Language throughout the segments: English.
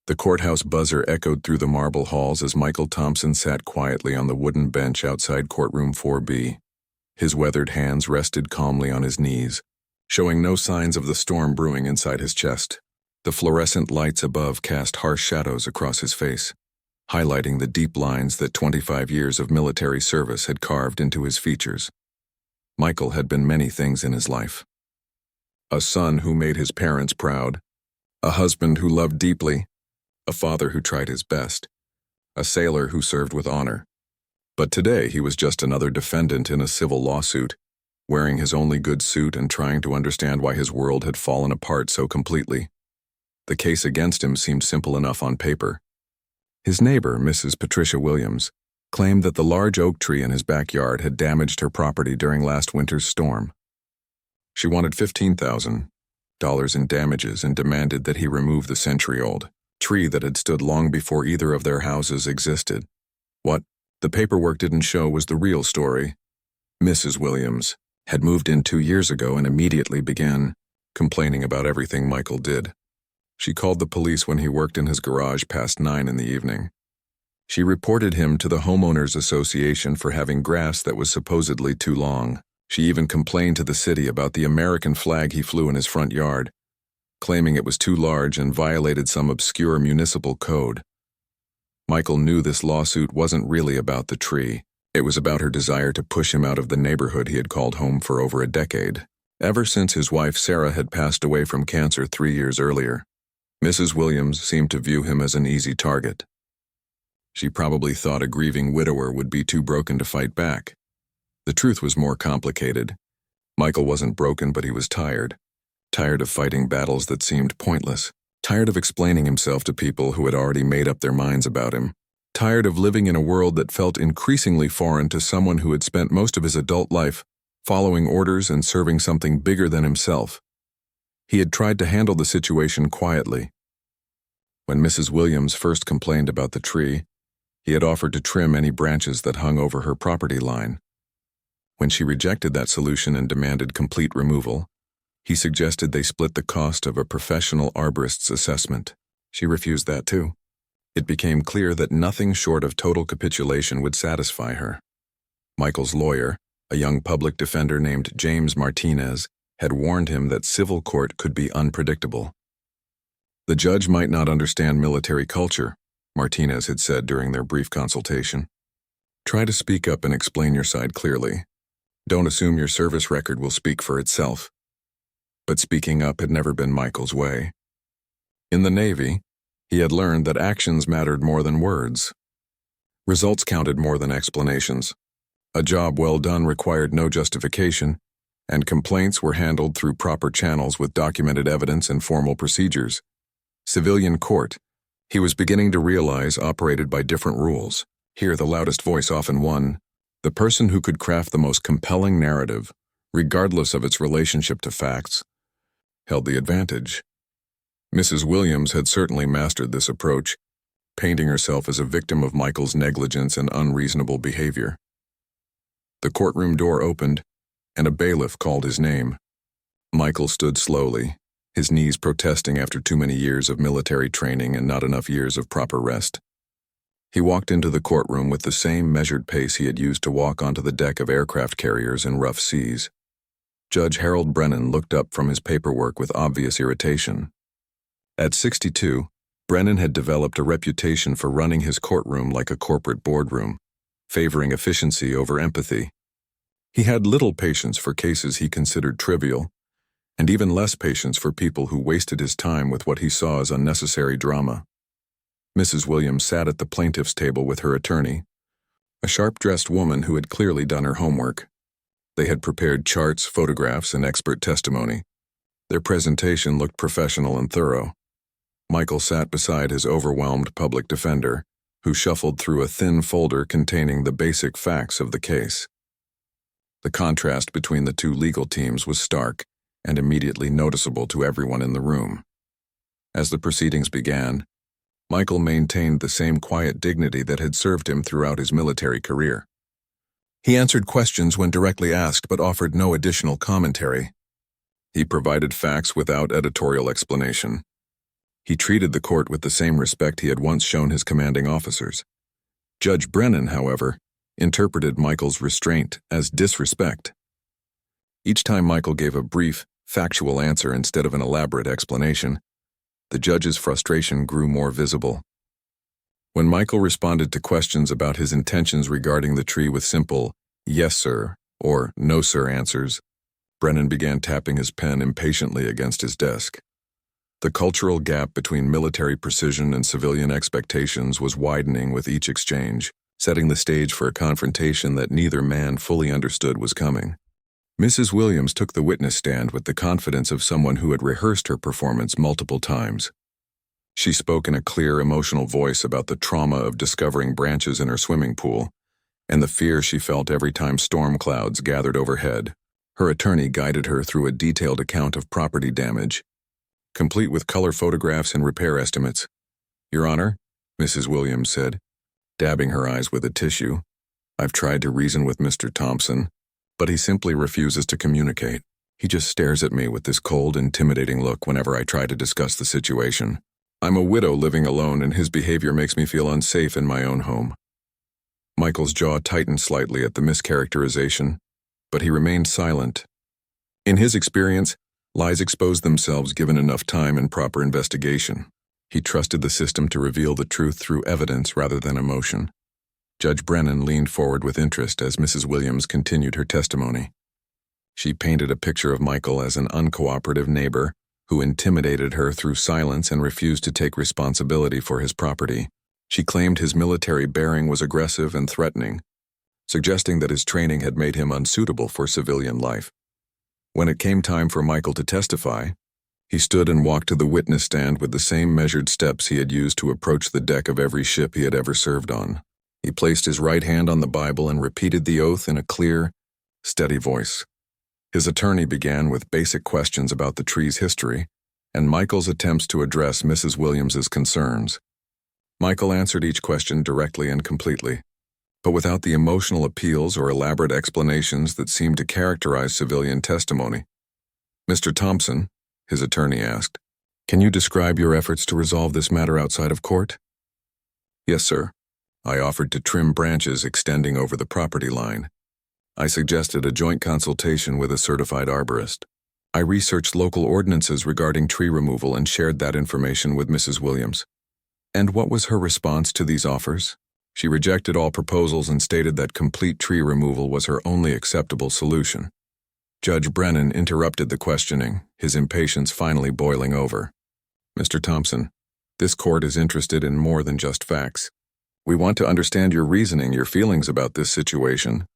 The courthouse buzzer echoed through the marble halls as Michael Thompson sat quietly on the wooden bench outside courtroom 4B. His weathered hands rested calmly on his knees, showing no signs of the storm brewing inside his chest. The fluorescent lights above cast harsh shadows across his face, highlighting the deep lines that 25 years of military service had carved into his features. Michael had been many things in his life. A son who made his parents proud, a husband who loved deeply, a father who tried his best, a sailor who served with honor. But today he was just another defendant in a civil lawsuit, wearing his only good suit and trying to understand why his world had fallen apart so completely. The case against him seemed simple enough on paper. His neighbor, Mrs. Patricia Williams, claimed that the large oak tree in his backyard had damaged her property during last winter's storm. She wanted $15,000 in damages and demanded that he remove the century-old tree that had stood long before either of their houses existed. What the paperwork didn't show was the real story. Mrs. Williams had moved in 2 years ago and immediately began complaining about everything Michael did. She called the police when he worked in his garage past 9 in the evening. She reported him to the Homeowners Association for having grass that was supposedly too long. She even complained to the city about the American flag he flew in his front yard, claiming it was too large and violated some obscure municipal code. Michael knew this lawsuit wasn't really about the tree. It was about her desire to push him out of the neighborhood he had called home for over a decade, ever since his wife Sarah had passed away from cancer 3 years earlier. Mrs. Williams seemed to view him as an easy target. She probably thought a grieving widower would be too broken to fight back. The truth was more complicated. Michael wasn't broken, but he was tired. Tired of fighting battles that seemed pointless. Tired of explaining himself to people who had already made up their minds about him. Tired of living in a world that felt increasingly foreign to someone who had spent most of his adult life following orders and serving something bigger than himself. He had tried to handle the situation quietly. When Mrs. Williams first complained about the tree, he had offered to trim any branches that hung over her property line. When she rejected that solution and demanded complete removal, he suggested they split the cost of a professional arborist's assessment. She refused that too. It became clear that nothing short of total capitulation would satisfy her. Michael's lawyer, a young public defender named James Martinez, had warned him that civil court could be unpredictable. The judge might not understand military culture, Martinez had said during their brief consultation. Try to speak up and explain your side clearly. Don't assume your service record will speak for itself. But speaking up had never been Michael's way. In the Navy, he had learned that actions mattered more than words. Results counted more than explanations. A job well done required no justification, and complaints were handled through proper channels with documented evidence and formal procedures. Civilian court, he was beginning to realize, operated by different rules. Here the loudest voice often won. The person who could craft the most compelling narrative, regardless of its relationship to facts, held the advantage. Mrs. Williams had certainly mastered this approach, painting herself as a victim of Michael's negligence and unreasonable behavior. The courtroom door opened, and a bailiff called his name. Michael stood slowly, his knees protesting after too many years of military training and not enough years of proper rest. He walked into the courtroom with the same measured pace he had used to walk onto the deck of aircraft carriers in rough seas. Judge Harold Brennan looked up from his paperwork with obvious irritation. At 62, Brennan had developed a reputation for running his courtroom like a corporate boardroom, favoring efficiency over empathy. He had little patience for cases he considered trivial, and even less patience for people who wasted his time with what he saw as unnecessary drama. Mrs. Williams sat at the plaintiff's table with her attorney, a sharp-dressed woman who had clearly done her homework. They had prepared charts, photographs, and expert testimony. Their presentation looked professional and thorough. Michael sat beside his overwhelmed public defender, who shuffled through a thin folder containing the basic facts of the case. The contrast between the two legal teams was stark and immediately noticeable to everyone in the room. As the proceedings began, Michael maintained the same quiet dignity that had served him throughout his military career. He answered questions when directly asked but offered no additional commentary. He provided facts without editorial explanation. He treated the court with the same respect he had once shown his commanding officers. Judge Brennan, however, interpreted Michael's restraint as disrespect. Each time Michael gave a brief, factual answer instead of an elaborate explanation, the judge's frustration grew more visible. When Michael responded to questions about his intentions regarding the tree with simple, "Yes, sir," or "No, sir" answers, Brennan began tapping his pen impatiently against his desk. The cultural gap between military precision and civilian expectations was widening with each exchange, setting the stage for a confrontation that neither man fully understood was coming. Mrs. Williams took the witness stand with the confidence of someone who had rehearsed her performance multiple times. She spoke in a clear, emotional voice about the trauma of discovering branches in her swimming pool and the fear she felt every time storm clouds gathered overhead. Her attorney guided her through a detailed account of property damage, complete with color photographs and repair estimates. "Your Honor," Mrs. Williams said, dabbing her eyes with a tissue, "I've tried to reason with Mr. Thompson, but he simply refuses to communicate. He just stares at me with this cold, intimidating look whenever I try to discuss the situation. I'm a widow living alone, and his behavior makes me feel unsafe in my own home." Michael's jaw tightened slightly at the mischaracterization, but he remained silent. In his experience, lies expose themselves given enough time and proper investigation. He trusted the system to reveal the truth through evidence rather than emotion. Judge Brennan leaned forward with interest as Mrs. Williams continued her testimony. She painted a picture of Michael as an uncooperative neighbor who intimidated her through silence and refused to take responsibility for his property. She claimed his military bearing was aggressive and threatening, suggesting that his training had made him unsuitable for civilian life. When it came time for Michael to testify, he stood and walked to the witness stand with the same measured steps he had used to approach the deck of every ship he had ever served on. He placed his right hand on the Bible and repeated the oath in a clear, steady voice. His attorney began with basic questions about the tree's history and Michael's attempts to address Mrs. Williams's concerns. Michael answered each question directly and completely, but without the emotional appeals or elaborate explanations that seemed to characterize civilian testimony. "Mr. Thompson," his attorney asked, "can you describe your efforts to resolve this matter outside of court?" "Yes, sir. I offered to trim branches extending over the property line. I suggested a joint consultation with a certified arborist. I researched local ordinances regarding tree removal and shared that information with Mrs. Williams." "And what was her response to these offers?" "She rejected all proposals and stated that complete tree removal was her only acceptable solution." Judge Brennan interrupted the questioning, his impatience finally boiling over. "Mr. Thompson, this court is interested in more than just facts. We want to understand your reasoning, your feelings about this situation,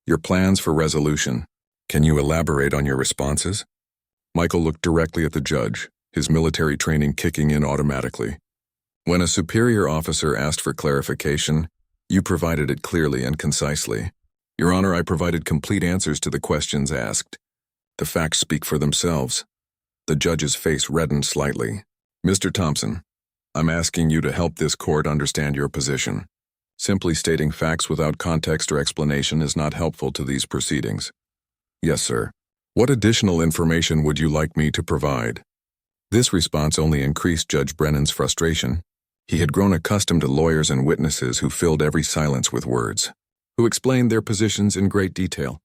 your plans for resolution. Can you elaborate on your responses?" Michael looked directly at the judge, his military training kicking in automatically. When a superior officer asked for clarification, you provided it clearly and concisely. "Your Honor, I provided complete answers to the questions asked. The facts speak for themselves." The judge's face reddened slightly. "Mr. Thompson, I'm asking you to help this court understand your position. Simply stating facts without context or explanation is not helpful to these proceedings." "Yes, sir. What additional information would you like me to provide?" This response only increased Judge Brennan's frustration. He had grown accustomed to lawyers and witnesses who filled every silence with words, who explained their positions in great detail,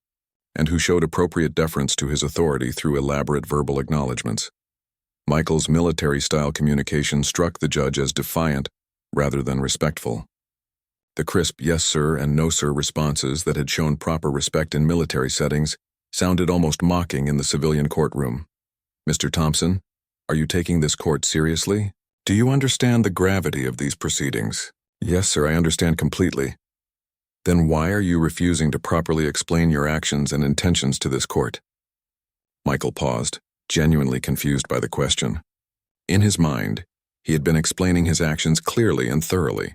and who showed appropriate deference to his authority through elaborate verbal acknowledgments. Michael's military-style communication struck the judge as defiant rather than respectful. The crisp "yes, sir" and "no, sir" responses that had shown proper respect in military settings sounded almost mocking in the civilian courtroom. "Mr. Thompson, are you taking this court seriously? Do you understand the gravity of these proceedings?" "Yes, sir, I understand completely." "Then why are you refusing to properly explain your actions and intentions to this court?" Michael paused, genuinely confused by the question. In his mind, he had been explaining his actions clearly and thoroughly.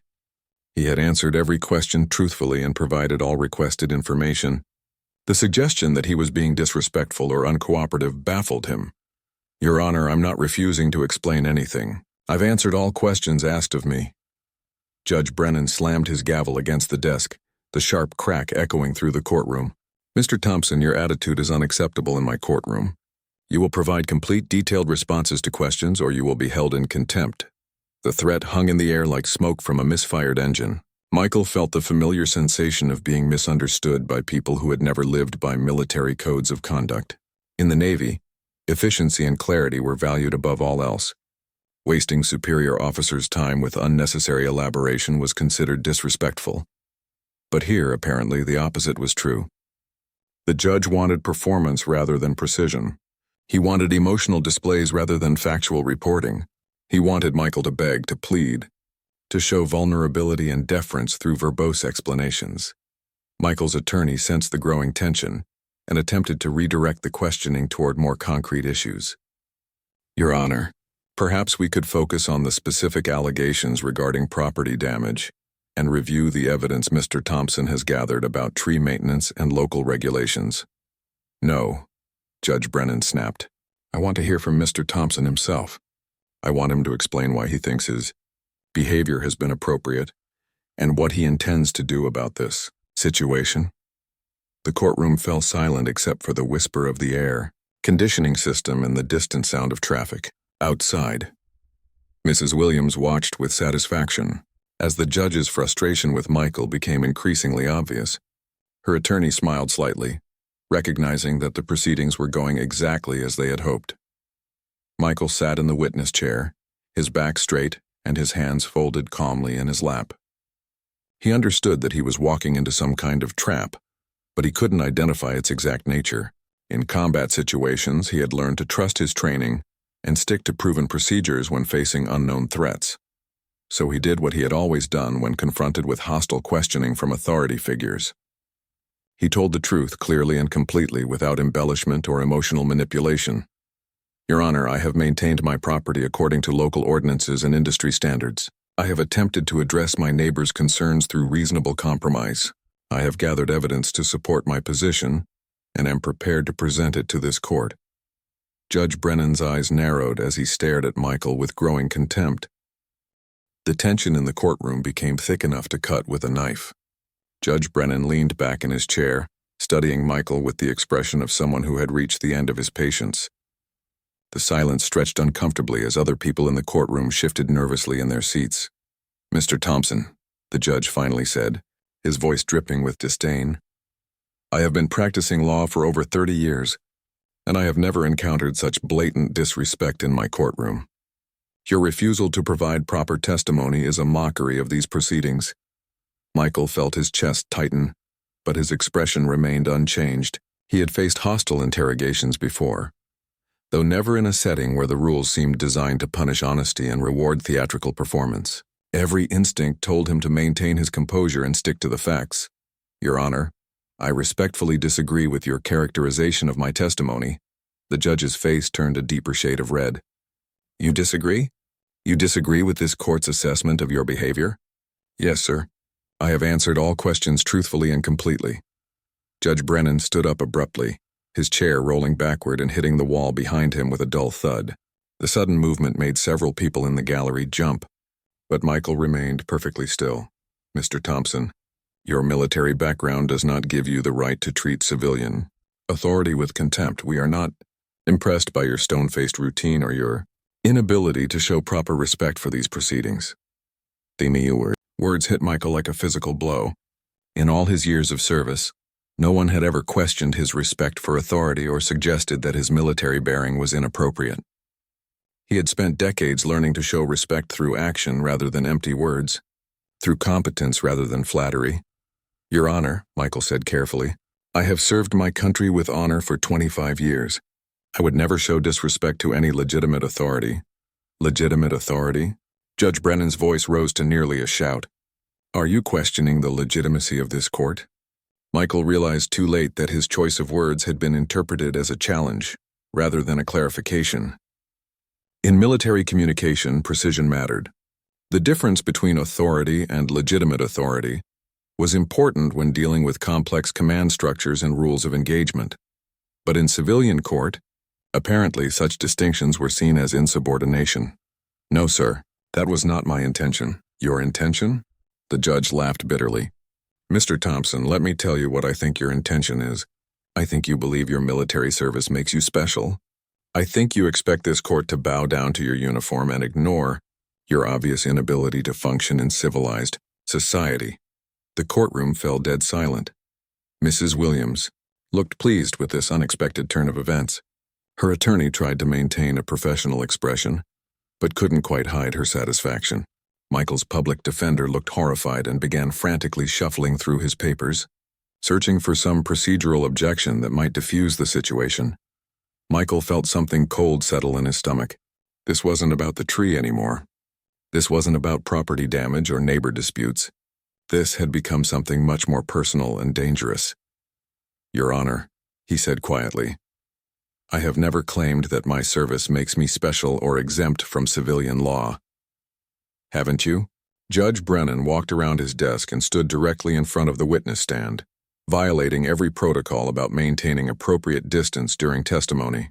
He had answered every question truthfully and provided all requested information. The suggestion that he was being disrespectful or uncooperative baffled him. "Your Honor, I'm not refusing to explain anything. I've answered all questions asked of me." Judge Brennan slammed his gavel against the desk, the sharp crack echoing through the courtroom. "Mr. Thompson, your attitude is unacceptable in my courtroom. You will provide complete detailed responses to questions or you will be held in contempt. The threat hung in the air like smoke from a misfired engine. Michael felt the familiar sensation of being misunderstood by people who had never lived by military codes of conduct. In the Navy, efficiency and clarity were valued above all else. Wasting superior officers' time with unnecessary elaboration was considered disrespectful. But here, apparently, the opposite was true. The judge wanted performance rather than precision. He wanted emotional displays rather than factual reporting. He wanted Michael to beg, to plead, to show vulnerability and deference through verbose explanations. Michael's attorney sensed the growing tension and attempted to redirect the questioning toward more concrete issues. Your Honor, perhaps we could focus on the specific allegations regarding property damage and review the evidence Mr. Thompson has gathered about tree maintenance and local regulations. No, Judge Brennan snapped. I want to hear from Mr. Thompson himself. I want him to explain why he thinks his behavior has been appropriate and what he intends to do about this situation. The courtroom fell silent except for the whisper of the air, conditioning system, and the distant sound of traffic. Outside, Mrs. Williams watched with satisfaction as the judge's frustration with Michael became increasingly obvious. Her attorney smiled slightly, recognizing that the proceedings were going exactly as they had hoped. Michael sat in the witness chair, his back straight and his hands folded calmly in his lap. He understood that he was walking into some kind of trap, but he couldn't identify its exact nature. In combat situations, he had learned to trust his training and stick to proven procedures when facing unknown threats. So he did what he had always done when confronted with hostile questioning from authority figures. He told the truth clearly and completely without embellishment or emotional manipulation. Your Honor, I have maintained my property according to local ordinances and industry standards. I have attempted to address my neighbor's concerns through reasonable compromise. I have gathered evidence to support my position and am prepared to present it to this court. Judge Brennan's eyes narrowed as he stared at Michael with growing contempt. The tension in the courtroom became thick enough to cut with a knife. Judge Brennan leaned back in his chair, studying Michael with the expression of someone who had reached the end of his patience. The silence stretched uncomfortably as other people in the courtroom shifted nervously in their seats. Mr. Thompson, the judge finally said, his voice dripping with disdain. I have been practicing law for over 30 years, and I have never encountered such blatant disrespect in my courtroom. Your refusal to provide proper testimony is a mockery of these proceedings. Michael felt his chest tighten, but his expression remained unchanged. He had faced hostile interrogations before, though never in a setting where the rules seemed designed to punish honesty and reward theatrical performance. Every instinct told him to maintain his composure and stick to the facts. Your Honor, I respectfully disagree with your characterization of my testimony. The judge's face turned a deeper shade of red. You disagree? You disagree with this court's assessment of your behavior? Yes, sir. I have answered all questions truthfully and completely. Judge Brennan stood up abruptly, his chair rolling backward and hitting the wall behind him with a dull thud. The sudden movement made several people in the gallery jump, but Michael remained perfectly still. Mr. Thompson, your military background does not give you the right to treat civilian authority with contempt. We are not impressed by your stone-faced routine or your inability to show proper respect for these proceedings. Words hit Michael like a physical blow. In all his years of service, no one had ever questioned his respect for authority or suggested that his military bearing was inappropriate. He had spent decades learning to show respect through action rather than empty words, through competence rather than flattery. Your Honor, Michael said carefully, I have served my country with honor for 25 years. I would never show disrespect to any legitimate authority. Legitimate authority? Judge Brennan's voice rose to nearly a shout. Are you questioning the legitimacy of this court? Michael realized too late that his choice of words had been interpreted as a challenge, rather than a clarification. In military communication, precision mattered. The difference between authority and legitimate authority was important when dealing with complex command structures and rules of engagement. But in civilian court, apparently such distinctions were seen as insubordination. No, sir, that was not my intention. Your intention? The judge laughed bitterly. Mr. Thompson, let me tell you what I think your intention is. I think you believe your military service makes you special. I think you expect this court to bow down to your uniform and ignore your obvious inability to function in civilized society. The courtroom fell dead silent. Mrs. Williams looked pleased with this unexpected turn of events. Her attorney tried to maintain a professional expression, but couldn't quite hide her satisfaction. Michael's public defender looked horrified and began frantically shuffling through his papers, searching for some procedural objection that might diffuse the situation. Michael felt something cold settle in his stomach. This wasn't about the tree anymore. This wasn't about property damage or neighbor disputes. This had become something much more personal and dangerous. Your Honor, he said quietly, I have never claimed that my service makes me special or exempt from civilian law. Haven't you? Judge Brennan walked around his desk and stood directly in front of the witness stand, violating every protocol about maintaining appropriate distance during testimony.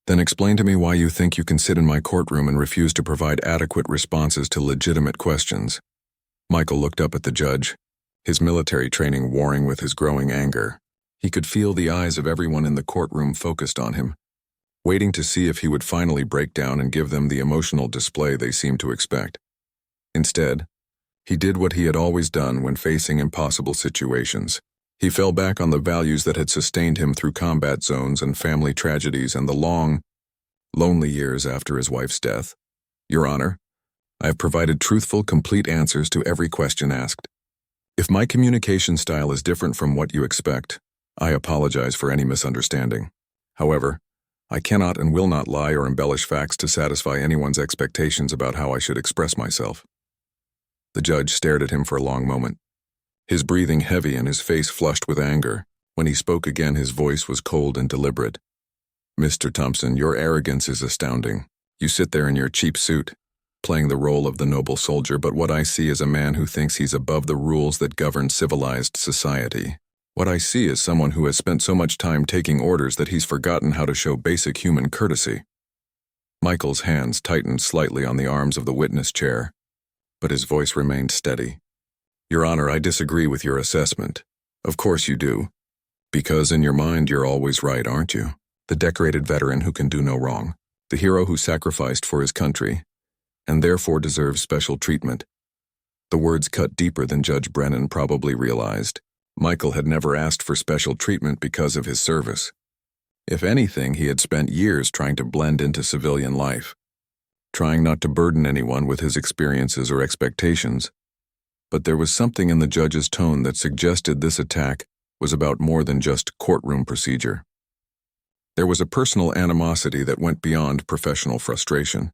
Then explain to me why you think you can sit in my courtroom and refuse to provide adequate responses to legitimate questions. Michael looked up at the judge, his military training warring with his growing anger. He could feel the eyes of everyone in the courtroom focused on him, waiting to see if he would finally break down and give them the emotional display they seemed to expect. Instead, he did what he had always done when facing impossible situations. He fell back on the values that had sustained him through combat zones and family tragedies and the long, lonely years after his wife's death. Your Honor, I have provided truthful, complete answers to every question asked. If my communication style is different from what you expect, I apologize for any misunderstanding. However, I cannot and will not lie or embellish facts to satisfy anyone's expectations about how I should express myself. The judge stared at him for a long moment, his breathing heavy and his face flushed with anger. When he spoke again, his voice was cold and deliberate. Mr. Thompson, your arrogance is astounding. You sit there in your cheap suit, playing the role of the noble soldier, but what I see is a man who thinks he's above the rules that govern civilized society. What I see is someone who has spent so much time taking orders that he's forgotten how to show basic human courtesy. Michael's hands tightened slightly on the arms of the witness chair, but his voice remained steady. Your Honor, I disagree with your assessment. Of course you do. Because in your mind you're always right, aren't you? The decorated veteran who can do no wrong. The hero who sacrificed for his country, and therefore deserves special treatment. The words cut deeper than Judge Brennan probably realized. Michael had never asked for special treatment because of his service. If anything, he had spent years trying to blend into civilian life, trying not to burden anyone with his experiences or expectations. But there was something in the judge's tone that suggested this attack was about more than just courtroom procedure. There was a personal animosity that went beyond professional frustration.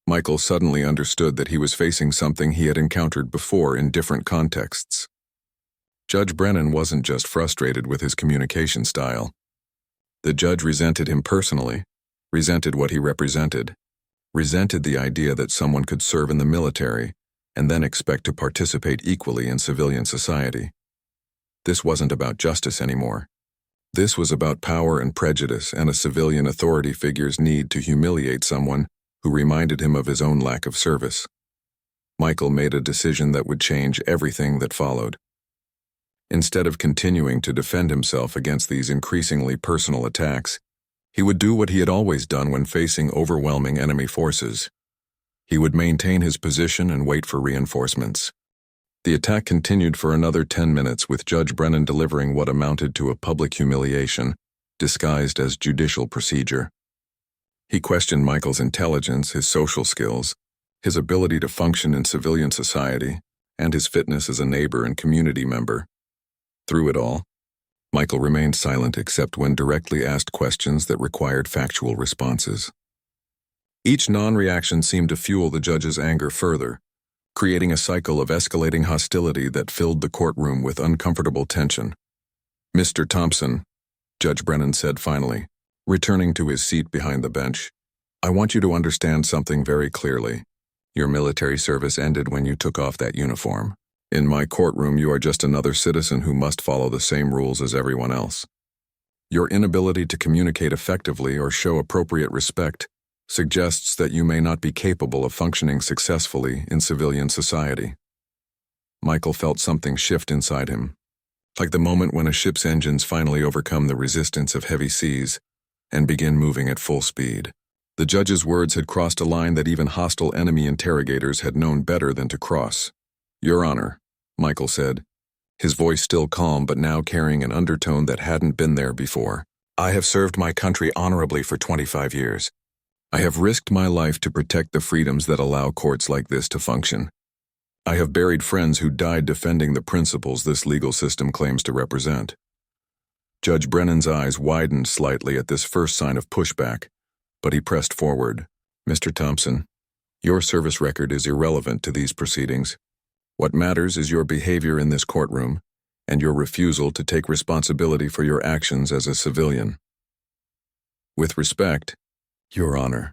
Michael suddenly understood that he was facing something he had encountered before in different contexts. Judge Brennan wasn't just frustrated with his communication style. The judge resented him personally, resented what he represented, resented the idea that someone could serve in the military and then expect to participate equally in civilian society. This wasn't about justice anymore. This was about power and prejudice and a civilian authority figure's need to humiliate someone who reminded him of his own lack of service. Michael made a decision that would change everything that followed. Instead of continuing to defend himself against these increasingly personal attacks, he would do what he had always done when facing overwhelming enemy forces. He would maintain his position and wait for reinforcements. The attack continued for another 10 minutes, with Judge Brennan delivering what amounted to a public humiliation, disguised as judicial procedure. He questioned Michael's intelligence, his social skills, his ability to function in civilian society, and his fitness as a neighbor and community member. Through it all, Michael remained silent except when directly asked questions that required factual responses. Each non-reaction seemed to fuel the judge's anger further, creating a cycle of escalating hostility that filled the courtroom with uncomfortable tension. Mr. Thompson, Judge Brennan said finally, returning to his seat behind the bench, I want you to understand something very clearly. Your military service ended when you took off that uniform. In my courtroom, you are just another citizen who must follow the same rules as everyone else. Your inability to communicate effectively or show appropriate respect suggests that you may not be capable of functioning successfully in civilian society. Michael felt something shift inside him, like the moment when a ship's engines finally overcome the resistance of heavy seas. and begin moving at full speed. The judge's words had crossed a line that even hostile enemy interrogators had known better than to cross. "Your Honor," Michael said, his voice still calm but now carrying an undertone that hadn't been there before. "I have served my country honorably for 25 years. I have risked my life to protect the freedoms that allow courts like this to function. I have buried friends who died defending the principles this legal system claims to represent." Judge Brennan's eyes widened slightly at this first sign of pushback, but he pressed forward. "Mr. Thompson, your service record is irrelevant to these proceedings. What matters is your behavior in this courtroom and your refusal to take responsibility for your actions as a civilian. With respect, Your Honor,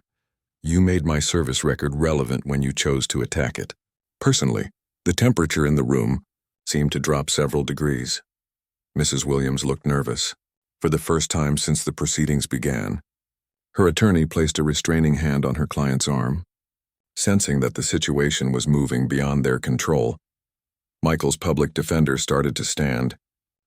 you made my service record relevant when you chose to attack it. Personally, the temperature in the room seemed to drop several degrees. Mrs. Williams looked nervous. For the first time since the proceedings began, her attorney placed a restraining hand on her client's arm. Sensing that the situation was moving beyond their control, Michael's public defender started to stand,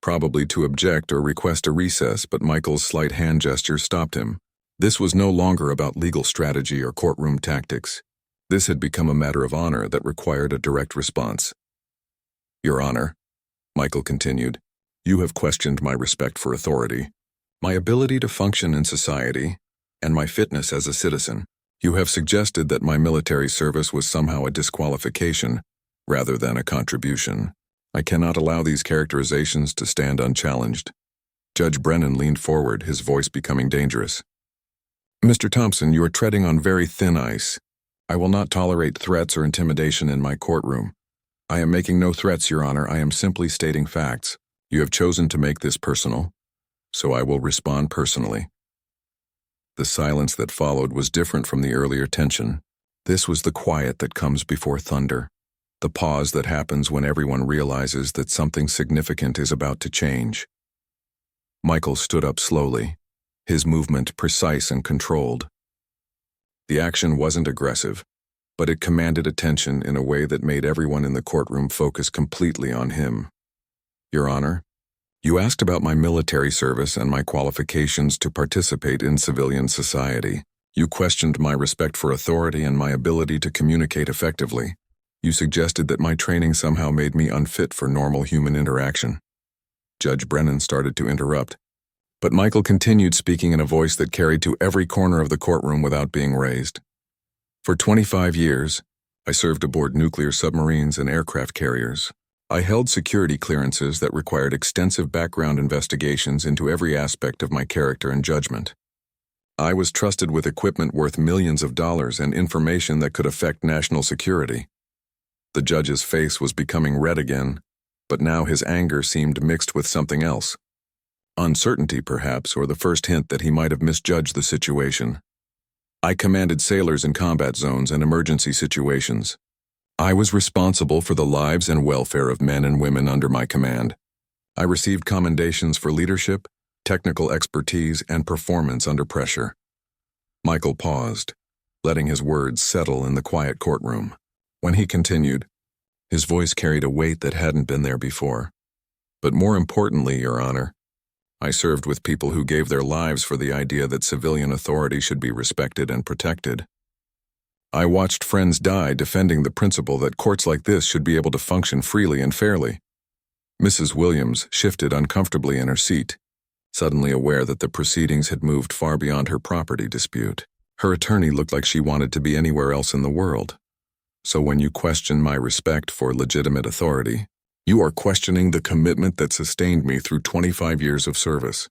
probably to object or request a recess, but Michael's slight hand gesture stopped him. This was no longer about legal strategy or courtroom tactics. This had become a matter of honor that required a direct response. "Your Honor," Michael continued, "you have questioned my respect for authority, my ability to function in society, and my fitness as a citizen. You have suggested that my military service was somehow a disqualification rather than a contribution. I cannot allow these characterizations to stand unchallenged." Judge Brennan leaned forward, his voice becoming dangerous. "Mr. Thompson, you are treading on very thin ice. I will not tolerate threats or intimidation in my courtroom. I am making no threats, Your Honor. I am simply stating facts. You have chosen to make this personal, so I will respond personally." The silence that followed was different from the earlier tension. This was the quiet that comes before thunder, the pause that happens when everyone realizes that something significant is about to change. Michael stood up slowly, his movement precise and controlled. The action wasn't aggressive, but it commanded attention in a way that made everyone in the courtroom focus completely on him. "Your Honor, you asked about my military service and my qualifications to participate in civilian society. You questioned my respect for authority and my ability to communicate effectively. You suggested that my training somehow made me unfit for normal human interaction." Judge Brennan started to interrupt, but Michael continued speaking in a voice that carried to every corner of the courtroom without being raised. "For 25 years, I served aboard nuclear submarines and aircraft carriers. I held security clearances that required extensive background investigations into every aspect of my character and judgment. I was trusted with equipment worth millions of dollars and information that could affect national security." The judge's face was becoming red again, but now his anger seemed mixed with something else. Uncertainty, perhaps, or the first hint that he might have misjudged the situation. "I commanded sailors in combat zones and emergency situations. I was responsible for the lives and welfare of men and women under my command. I received commendations for leadership, technical expertise, and performance under pressure." Michael paused, letting his words settle in the quiet courtroom. When he continued, his voice carried a weight that hadn't been there before. "But more importantly, Your Honor, I served with people who gave their lives for the idea that civilian authority should be respected and protected. I watched friends die defending the principle that courts like this should be able to function freely and fairly." Mrs. Williams shifted uncomfortably in her seat, suddenly aware that the proceedings had moved far beyond her property dispute. Her attorney looked like she wanted to be anywhere else in the world. "So when you question my respect for legitimate authority, you are questioning the commitment that sustained me through 25 years of service.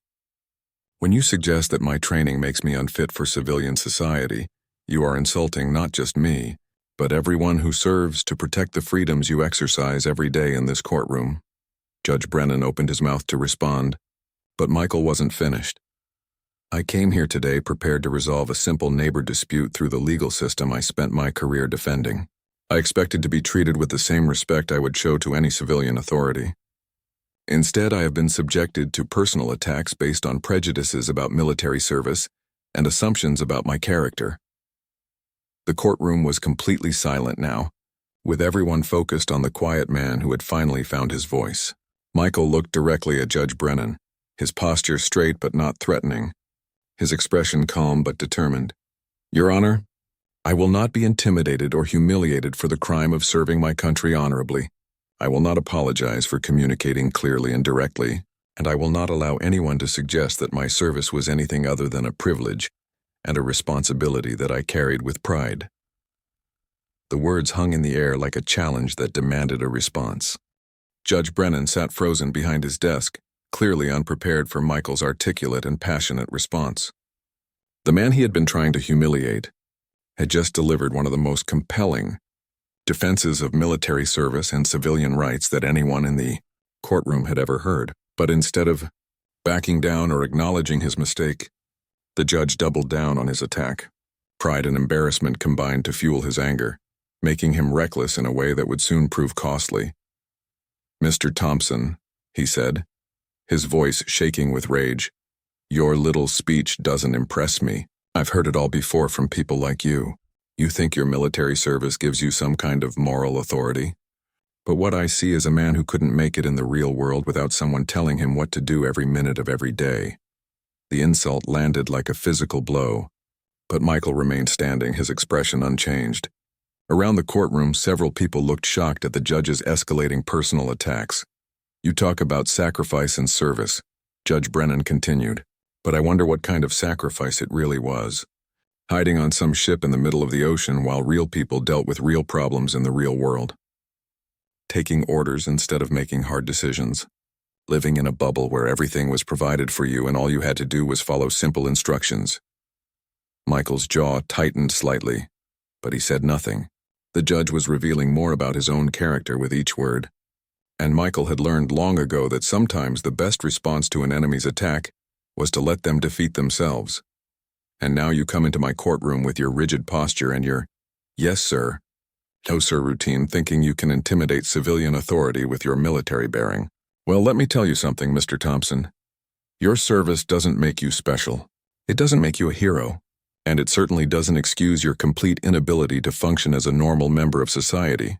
When you suggest that my training makes me unfit for civilian society, you are insulting not just me, but everyone who serves to protect the freedoms you exercise every day in this courtroom." Judge Brennan opened his mouth to respond, but Michael wasn't finished. "I came here today prepared to resolve a simple neighbor dispute through the legal system I spent my career defending. I expected to be treated with the same respect I would show to any civilian authority. Instead, I have been subjected to personal attacks based on prejudices about military service and assumptions about my character." The courtroom was completely silent now, with everyone focused on the quiet man who had finally found his voice. Michael looked directly at Judge Brennan, his posture straight but not threatening. his expression calm but determined. "Your Honor, I will not be intimidated or humiliated for the crime of serving my country honorably. I will not apologize for communicating clearly and directly, and I will not allow anyone to suggest that my service was anything other than a privilege and a responsibility that I carried with pride." The words hung in the air like a challenge that demanded a response. Judge Brennan sat frozen behind his desk, clearly unprepared for Michael's articulate and passionate response. The man he had been trying to humiliate had just delivered one of the most compelling defenses of military service and civilian rights that anyone in the courtroom had ever heard. But instead of backing down or acknowledging his mistake, the judge doubled down on his attack. Pride and embarrassment combined to fuel his anger, making him reckless in a way that would soon prove costly. "Mr. Thompson," he said, his voice shaking with rage, "your little speech doesn't impress me. I've heard it all before from people like you. You think your military service gives you some kind of moral authority? But what I see is a man who couldn't make it in the real world without someone telling him what to do every minute of every day." The insult landed like a physical blow, but Michael remained standing, his expression unchanged. Around the courtroom, several people looked shocked at the judge's escalating personal attacks. "You talk about sacrifice and service," Judge Brennan continued, "but I wonder what kind of sacrifice it really was. Hiding on some ship in the middle of the ocean while real people dealt with real problems in the real world. Taking orders instead of making hard decisions. Living in a bubble where everything was provided for you and all you had to do was follow simple instructions." Michael's jaw tightened slightly, but he said nothing. The judge was revealing more about his own character with each word. And Michael had learned long ago that sometimes the best response to an enemy's attack was to let them defeat themselves. And now you come into my courtroom with your rigid posture and your "yes, sir, no, sir" routine, thinking you can intimidate civilian authority with your military bearing. Well, let me tell you something, Mr. Thompson. Your service doesn't make you special. It doesn't make you a hero. And it certainly doesn't excuse your complete inability to function as a normal member of society.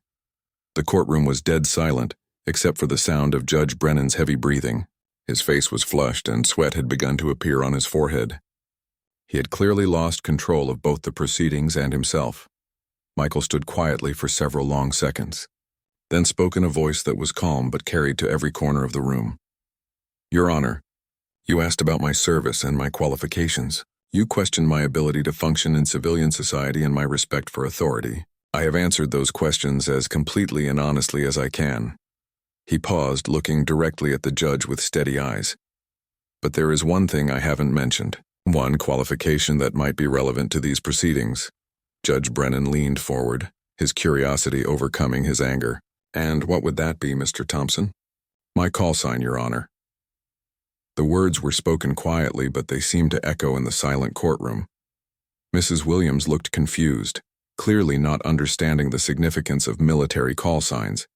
The courtroom was dead silent, except for the sound of Judge Brennan's heavy breathing. His face was flushed and sweat had begun to appear on his forehead. He had clearly lost control of both the proceedings and himself. Michael stood quietly for several long seconds, then spoke in a voice that was calm but carried to every corner of the room. "Your Honor, you asked about my service and my qualifications. You questioned my ability to function in civilian society and my respect for authority. I have answered those questions as completely and honestly as I can." He paused, looking directly at the judge with steady eyes. "But there is one thing I haven't mentioned, one qualification that might be relevant to these proceedings." Judge Brennan leaned forward, his curiosity overcoming his anger. "And what would that be, Mr. Thompson?" "My call sign, Your Honor." The words were spoken quietly, but they seemed to echo in the silent courtroom. Mrs. Williams looked confused, clearly not understanding the significance of military call signs.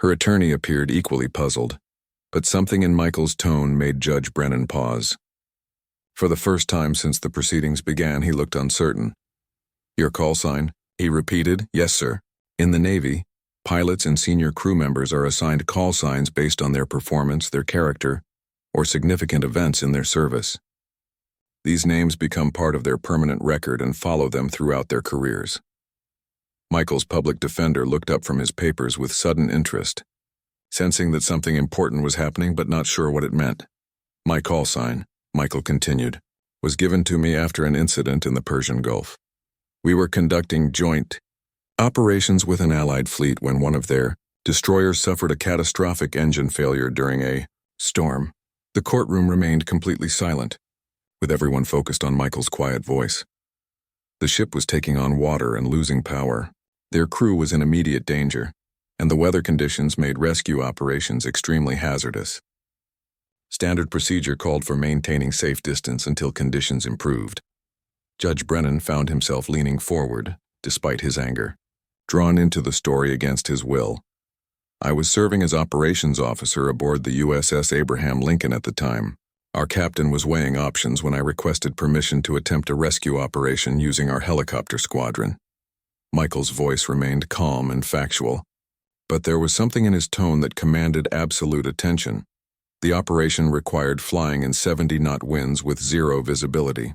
Her attorney appeared equally puzzled, but something in Michael's tone made Judge Brennan pause. For the first time since the proceedings began, he looked uncertain. "Your call sign?" he repeated. "Yes, sir. In the Navy, pilots and senior crew members are assigned call signs based on their performance, their character, or significant events in their service. These names become part of their permanent record and follow them throughout their careers." Michael's public defender looked up from his papers with sudden interest, sensing that something important was happening but not sure what it meant. "My call sign," Michael continued, "was given to me after an incident in the Persian Gulf. We were conducting joint operations with an Allied fleet when one of their destroyers suffered a catastrophic engine failure during a storm." The courtroom remained completely silent, with everyone focused on Michael's quiet voice. The ship was taking on water and losing power. Their crew was in immediate danger, and the weather conditions made rescue operations extremely hazardous. Standard procedure called for maintaining safe distance until conditions improved. Judge Brennan found himself leaning forward, despite his anger, drawn into the story against his will. "I was serving as operations officer aboard the USS Abraham Lincoln at the time. Our captain was weighing options when I requested permission to attempt a rescue operation using our helicopter squadron." Michael's voice remained calm and factual, but there was something in his tone that commanded absolute attention. The operation required flying in 70-knot winds with zero visibility.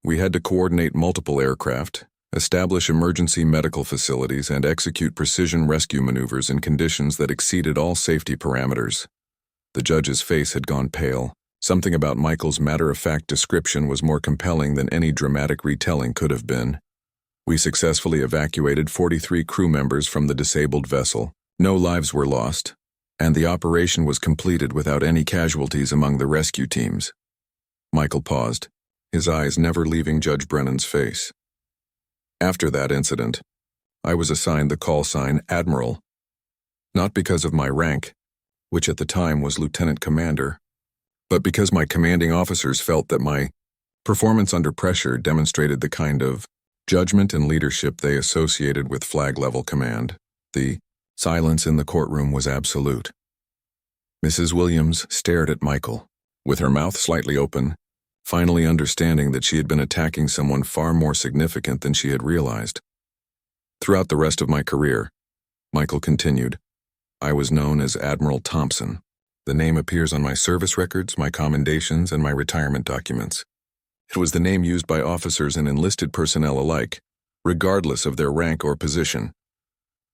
We had to coordinate multiple aircraft, establish emergency medical facilities, and execute precision rescue maneuvers in conditions that exceeded all safety parameters. The judge's face had gone pale. Something about Michael's matter-of-fact description was more compelling than any dramatic retelling could have been. We successfully evacuated 43 crew members from the disabled vessel. No lives were lost, and the operation was completed without any casualties among the rescue teams. Michael paused, his eyes never leaving Judge Brennan's face. After that incident, I was assigned the call sign Admiral, not because of my rank, which at the time was Lieutenant Commander, but because my commanding officers felt that my performance under pressure demonstrated the kind of judgment and leadership they associated with flag-level command. The silence in the courtroom was absolute. Mrs. Williams stared at Michael, with her mouth slightly open, finally understanding that she had been attacking someone far more significant than she had realized. Throughout the rest of my career, Michael continued, I was known as Admiral Thompson. The name appears on my service records, my commendations, and my retirement documents. It was the name used by officers and enlisted personnel alike, regardless of their rank or position.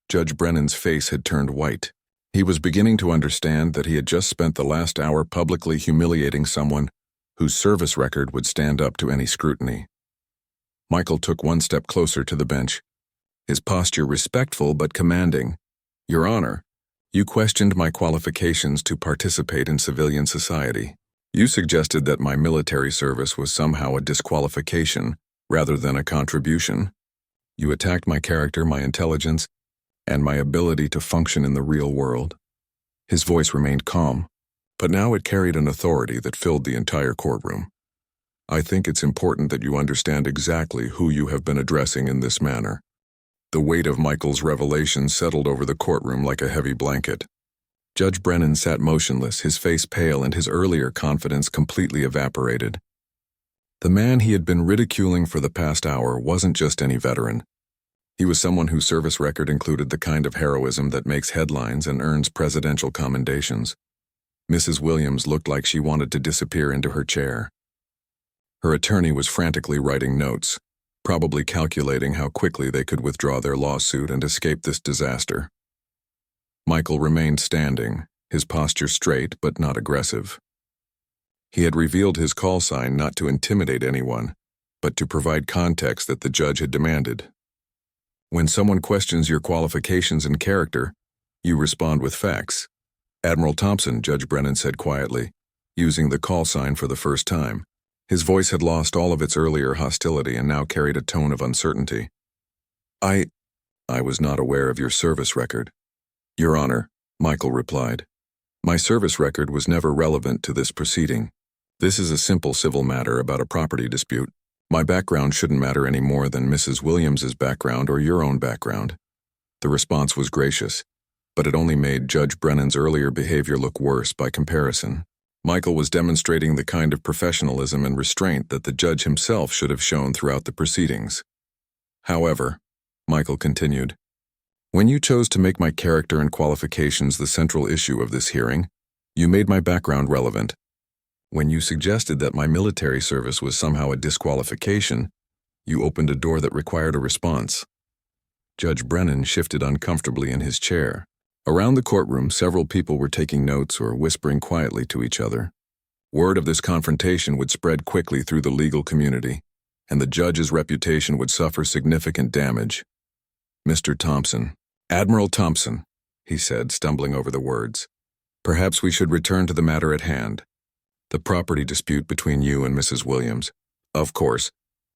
Judge Brennan's face had turned white. He was beginning to understand that he had just spent the last hour publicly humiliating someone whose service record would stand up to any scrutiny. Michael took one step closer to the bench, his posture respectful but commanding. Your Honor, you questioned my qualifications to participate in civilian society. You suggested that my military service was somehow a disqualification rather than a contribution. You attacked my character, my intelligence, and my ability to function in the real world. His voice remained calm, but now it carried an authority that filled the entire courtroom. I think it's important that you understand exactly who you have been addressing in this manner. The weight of Michael's revelation settled over the courtroom like a heavy blanket. Judge Brennan sat motionless, his face pale and his earlier confidence completely evaporated. The man he had been ridiculing for the past hour wasn't just any veteran. He was someone whose service record included the kind of heroism that makes headlines and earns presidential commendations. Mrs. Williams looked like she wanted to disappear into her chair. Her attorney was frantically writing notes, probably calculating how quickly they could withdraw their lawsuit and escape this disaster. Michael remained standing, his posture straight but not aggressive. He had revealed his call sign not to intimidate anyone, but to provide context that the judge had demanded. When someone questions your qualifications and character, you respond with facts. Admiral Thompson, Judge Brennan said quietly, using the call sign for the first time. His voice had lost all of its earlier hostility and now carried a tone of uncertainty. I was not aware of your service record. Your Honor, Michael replied. My service record was never relevant to this proceeding. This is a simple civil matter about a property dispute. My background shouldn't matter any more than Mrs. Williams's background or your own background. The response was gracious, but it only made Judge Brennan's earlier behavior look worse by comparison. Michael was demonstrating the kind of professionalism and restraint that the judge himself should have shown throughout the proceedings. However, Michael continued, when you chose to make my character and qualifications the central issue of this hearing, you made my background relevant. When you suggested that my military service was somehow a disqualification, you opened a door that required a response. Judge Brennan shifted uncomfortably in his chair. Around the courtroom, several people were taking notes or whispering quietly to each other. Word of this confrontation would spread quickly through the legal community, and the judge's reputation would suffer significant damage. Mr. Thompson, Admiral Thompson, he said, stumbling over the words. Perhaps we should return to the matter at hand. The property dispute between you and Mrs. Williams. Of course,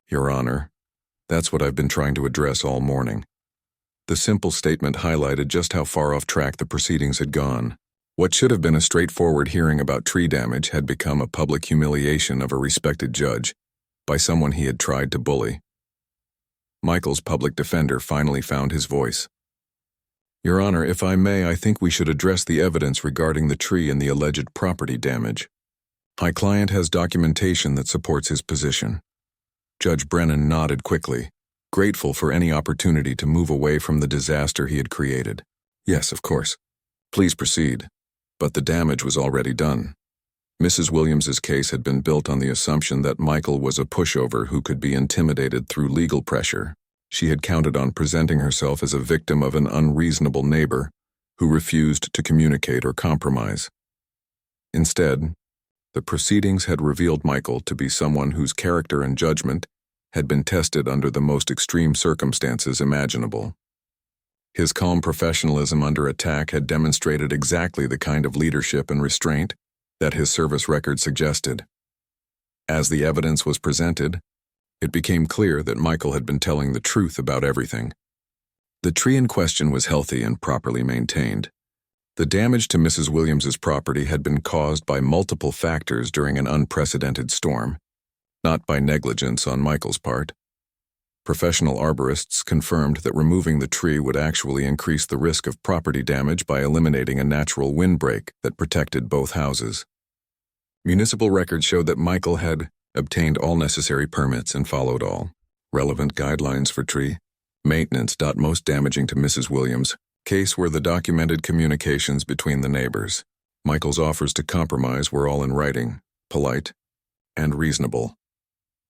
Your Honor. That's what I've been trying to address all morning. The simple statement highlighted just how far off track the proceedings had gone. What should have been a straightforward hearing about tree damage had become a public humiliation of a respected judge by someone he had tried to bully. Michael's public defender finally found his voice. Your Honor, if I may, I think we should address the evidence regarding the tree and the alleged property damage. My client has documentation that supports his position. Judge Brennan nodded quickly, grateful for any opportunity to move away from the disaster he had created. Yes, of course. Please proceed. But the damage was already done. Mrs. Williams's case had been built on the assumption that Michael was a pushover who could be intimidated through legal pressure. She had counted on presenting herself as a victim of an unreasonable neighbor who refused to communicate or compromise. Instead, the proceedings had revealed Michael to be someone whose character and judgment had been tested under the most extreme circumstances imaginable. His calm professionalism under attack had demonstrated exactly the kind of leadership and restraint that his service record suggested. As the evidence was presented, it became clear that Michael had been telling the truth about everything. The tree in question was healthy and properly maintained. The damage to Mrs. Williams's property had been caused by multiple factors during an unprecedented storm, not by negligence on Michael's part. Professional arborists confirmed that removing the tree would actually increase the risk of property damage by eliminating a natural windbreak that protected both houses. Municipal records showed that Michael had obtained all necessary permits and followed all relevant guidelines for tree maintenance. Most damaging to Mrs. Williams' case were the documented communications between the neighbors. Michael's offers to compromise were all in writing, polite, and reasonable.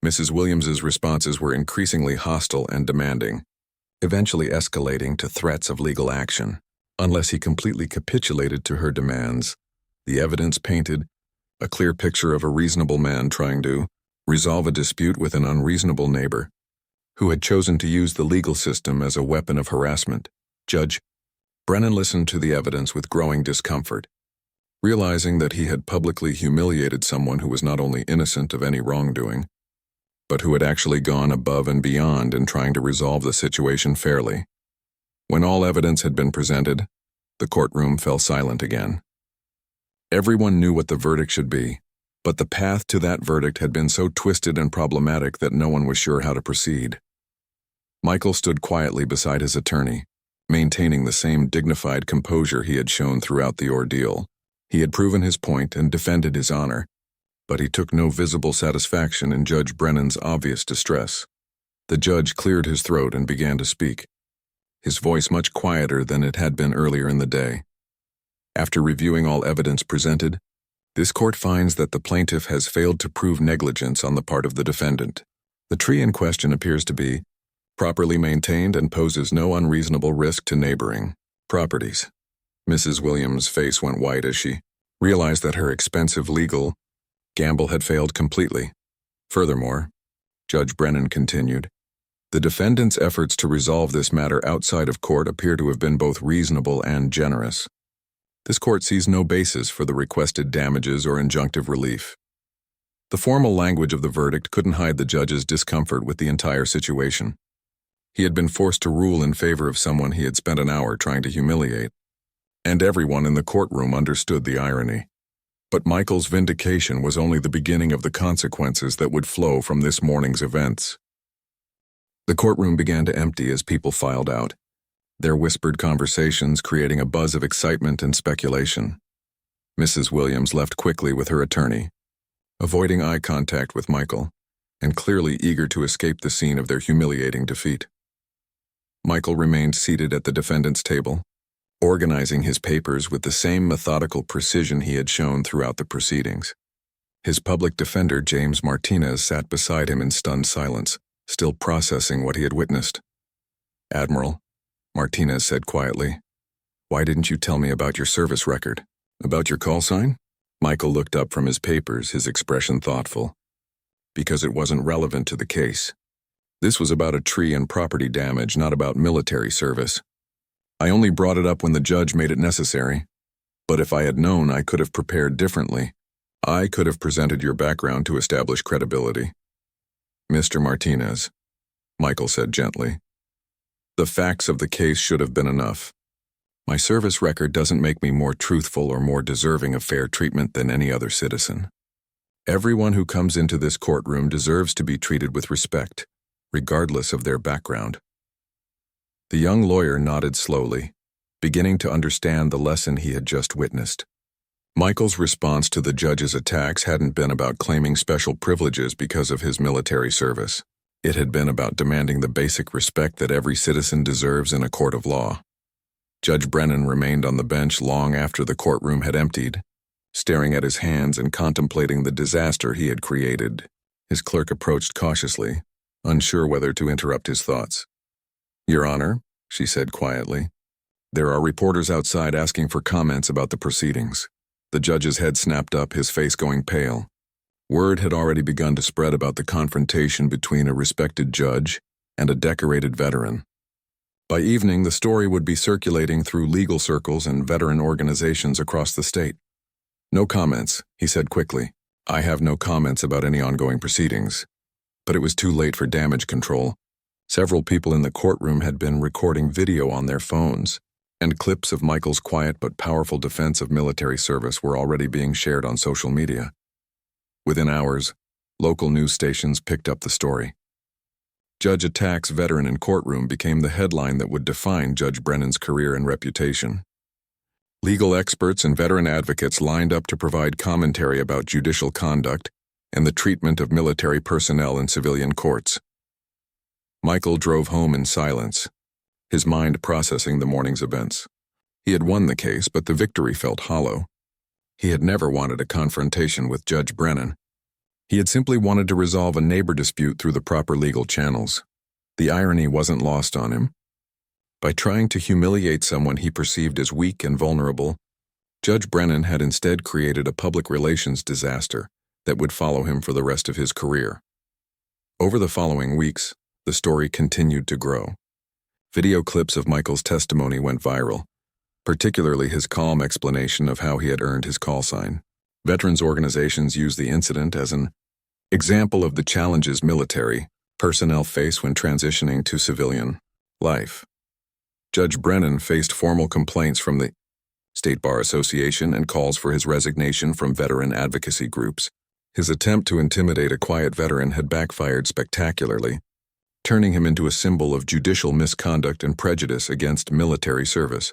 Mrs. Williams's responses were increasingly hostile and demanding, eventually escalating to threats of legal action, unless he completely capitulated to her demands. The evidence painted a clear picture of a reasonable man trying to resolve a dispute with an unreasonable neighbor who had chosen to use the legal system as a weapon of harassment. Judge Brennan listened to the evidence with growing discomfort, realizing that he had publicly humiliated someone who was not only innocent of any wrongdoing, but who had actually gone above and beyond in trying to resolve the situation fairly. When all evidence had been presented, the courtroom fell silent again. Everyone knew what the verdict should be, but the path to that verdict had been so twisted and problematic that no one was sure how to proceed. Michael stood quietly beside his attorney, maintaining the same dignified composure he had shown throughout the ordeal. He had proven his point and defended his honor, but he took no visible satisfaction in Judge Brennan's obvious distress. The judge cleared his throat and began to speak, his voice much quieter than it had been earlier in the day. After reviewing all evidence presented, this court finds that the plaintiff has failed to prove negligence on the part of the defendant. The tree in question appears to be properly maintained and poses no unreasonable risk to neighboring properties. Mrs. Williams' face went white as she realized that her expensive legal gamble had failed completely. Furthermore, Judge Brennan continued, the defendant's efforts to resolve this matter outside of court appear to have been both reasonable and generous. This court sees no basis for the requested damages or injunctive relief. The formal language of the verdict couldn't hide the judge's discomfort with the entire situation. He had been forced to rule in favor of someone he had spent an hour trying to humiliate, and everyone in the courtroom understood the irony. But Michael's vindication was only the beginning of the consequences that would flow from this morning's events. The courtroom began to empty as people filed out, their whispered conversations creating a buzz of excitement and speculation. Mrs. Williams left quickly with her attorney, avoiding eye contact with Michael, and clearly eager to escape the scene of their humiliating defeat. Michael remained seated at the defendant's table, organizing his papers with the same methodical precision he had shown throughout the proceedings. His public defender, James Martinez, sat beside him in stunned silence, still processing what he had witnessed. "Admiral," Martinez said quietly, "why didn't you tell me about your service record? About your call sign?" Michael looked up from his papers, his expression thoughtful. "Because it wasn't relevant to the case. This was about a tree and property damage, not about military service. I only brought it up when the judge made it necessary. But if I had known, I could have prepared differently. I could have presented your background to establish credibility." "Mr. Martinez," Michael said gently, "the facts of the case should have been enough. My service record doesn't make me more truthful or more deserving of fair treatment than any other citizen. Everyone who comes into this courtroom deserves to be treated with respect, regardless of their background." The young lawyer nodded slowly, beginning to understand the lesson he had just witnessed. Michael's response to the judge's attacks hadn't been about claiming special privileges because of his military service. It had been about demanding the basic respect that every citizen deserves in a court of law. Judge Brennan remained on the bench long after the courtroom had emptied, staring at his hands and contemplating the disaster he had created. His clerk approached cautiously, unsure whether to interrupt his thoughts. "Your Honor," she said quietly, "there are reporters outside asking for comments about the proceedings." The judge's head snapped up, his face going pale. Word had already begun to spread about the confrontation between a respected judge and a decorated veteran. By evening, the story would be circulating through legal circles and veteran organizations across the state. "No comments," he said quickly. "I have no comments about any ongoing proceedings." But it was too late for damage control. Several people in the courtroom had been recording video on their phones, and clips of Michael's quiet but powerful defense of military service were already being shared on social media. Within hours, local news stations picked up the story. "Judge attacks veteran in courtroom" became the headline that would define Judge Brennan's career and reputation. Legal experts and veteran advocates lined up to provide commentary about judicial conduct and the treatment of military personnel in civilian courts. Michael drove home in silence, his mind processing the morning's events. He had won the case, but the victory felt hollow. He had never wanted a confrontation with Judge Brennan. He had simply wanted to resolve a neighbor dispute through the proper legal channels. The irony wasn't lost on him. By trying to humiliate someone he perceived as weak and vulnerable, Judge Brennan had instead created a public relations disaster that would follow him for the rest of his career. Over the following weeks, the story continued to grow. Video clips of Michael's testimony went viral, particularly his calm explanation of how he had earned his call sign. Veterans organizations used the incident as an example of the challenges military personnel face when transitioning to civilian life. Judge Brennan faced formal complaints from the State Bar Association and calls for his resignation from veteran advocacy groups. His attempt to intimidate a quiet veteran had backfired spectacularly, turning him into a symbol of judicial misconduct and prejudice against military service.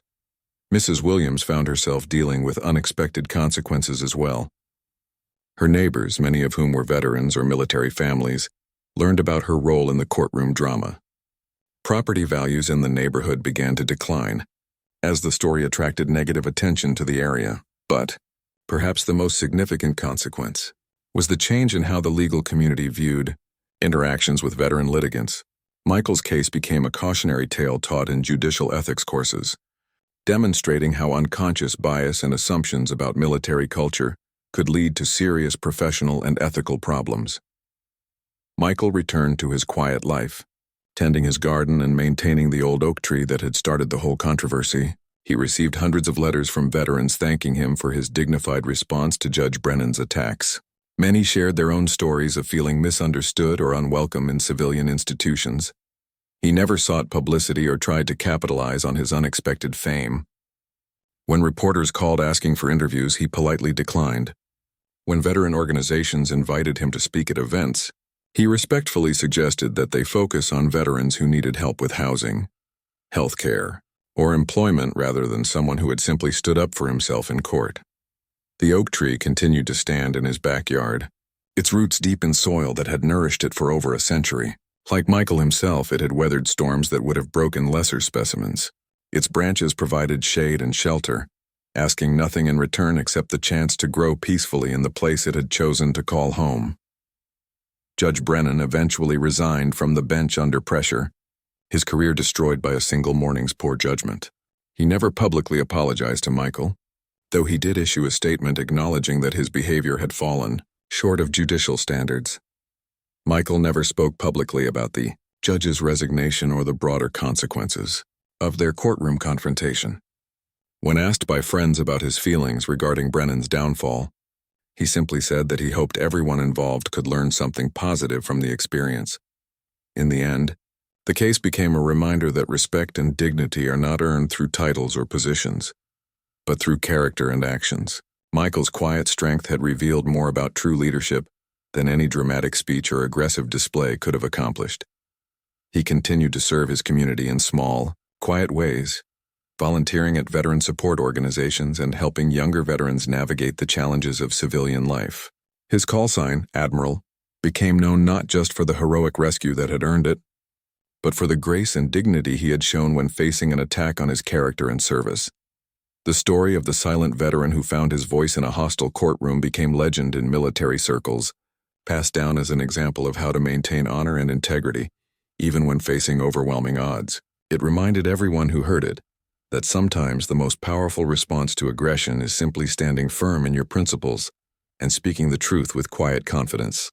Mrs. Williams found herself dealing with unexpected consequences as well. Her neighbors, many of whom were veterans or military families, learned about her role in the courtroom drama. Property values in the neighborhood began to decline, as the story attracted negative attention to the area. But perhaps the most significant consequence was the change in how the legal community viewed interactions with veteran litigants. Michael's case became a cautionary tale taught in judicial ethics courses, demonstrating how unconscious bias and assumptions about military culture could lead to serious professional and ethical problems. Michael returned to his quiet life, tending his garden and maintaining the old oak tree that had started the whole controversy. He received hundreds of letters from veterans thanking him for his dignified response to Judge Brennan's attacks. Many shared their own stories of feeling misunderstood or unwelcome in civilian institutions. He never sought publicity or tried to capitalize on his unexpected fame. When reporters called asking for interviews, he politely declined. When veteran organizations invited him to speak at events, he respectfully suggested that they focus on veterans who needed help with housing, health care, or employment rather than someone who had simply stood up for himself in court. The oak tree continued to stand in his backyard, its roots deep in soil that had nourished it for over a century. Like Michael himself, it had weathered storms that would have broken lesser specimens. Its branches provided shade and shelter, asking nothing in return except the chance to grow peacefully in the place it had chosen to call home. Judge Brennan eventually resigned from the bench under pressure, his career destroyed by a single morning's poor judgment. He never publicly apologized to Michael, though he did issue a statement acknowledging that his behavior had fallen short of judicial standards. Michael never spoke publicly about the judge's resignation or the broader consequences of their courtroom confrontation. When asked by friends about his feelings regarding Brennan's downfall, he simply said that he hoped everyone involved could learn something positive from the experience. In the end, the case became a reminder that respect and dignity are not earned through titles or positions, but through character and actions. Michael's quiet strength had revealed more about true leadership than any dramatic speech or aggressive display could have accomplished. He continued to serve his community in small, quiet ways, volunteering at veteran support organizations and helping younger veterans navigate the challenges of civilian life. His call sign, Admiral, became known not just for the heroic rescue that had earned it, but for the grace and dignity he had shown when facing an attack on his character and service. The story of the silent veteran who found his voice in a hostile courtroom became legend in military circles, passed down as an example of how to maintain honor and integrity, even when facing overwhelming odds. It reminded everyone who heard it that sometimes the most powerful response to aggression is simply standing firm in your principles and speaking the truth with quiet confidence.